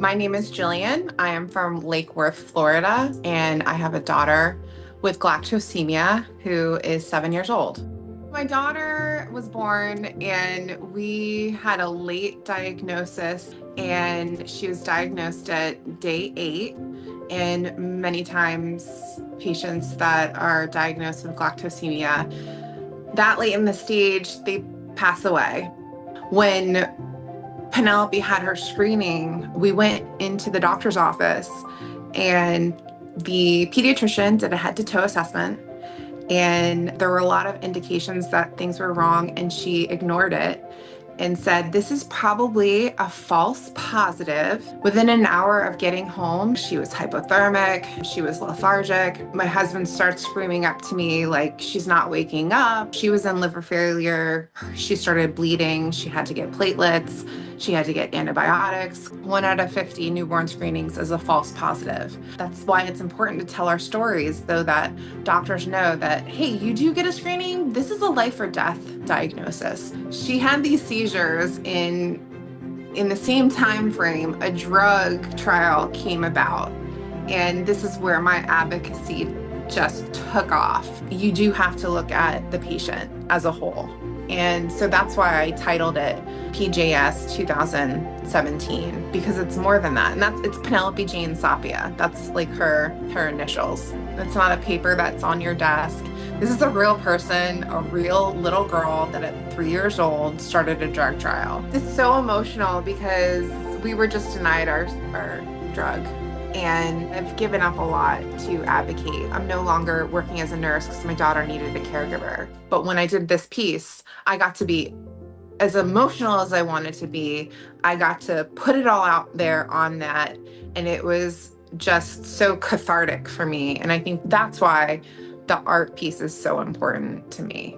My name is Jillian. I am from Lake Worth, Florida, and I have a daughter with galactosemia who is 7 years old. My daughter was born and we had a late diagnosis, and she was diagnosed at day 8. And many times patients that are diagnosed with galactosemia that late in the stage, they pass away. When Penelope had her screening, we went into the doctor's office and the pediatrician did a head to toe assessment. And there were a lot of indications that things were wrong, and she ignored it and said, "This is probably a false positive." Within an hour of getting home, she was hypothermic, she was lethargic. My husband starts screaming up to me like she's not waking up. She was in liver failure. She started bleeding. She had to get platelets. She had to get antibiotics. 1 out of 50 newborn screenings is a false positive. That's why it's important to tell our stories, though, that doctors know that, hey, you do get a screening. This is a life or death diagnosis. She had these seizures in the same time frame a drug trial came about. And this is where my advocacy just took off. You do have to look at the patient as a whole. And so that's why I titled it PJS 2017, because it's more than that. And it's Penelope Jane Sapia. That's like her initials. It's not a paper that's on your desk. This is a real person, a real little girl that at 3 years old started a drug trial. It's so emotional because we were just denied our drug. And I've given up a lot to advocate. I'm no longer working as a nurse because my daughter needed a caregiver. But when I did this piece, I got to be as emotional as I wanted to be. I got to put it all out there on that. And it was just so cathartic for me. And I think that's why the art piece is so important to me.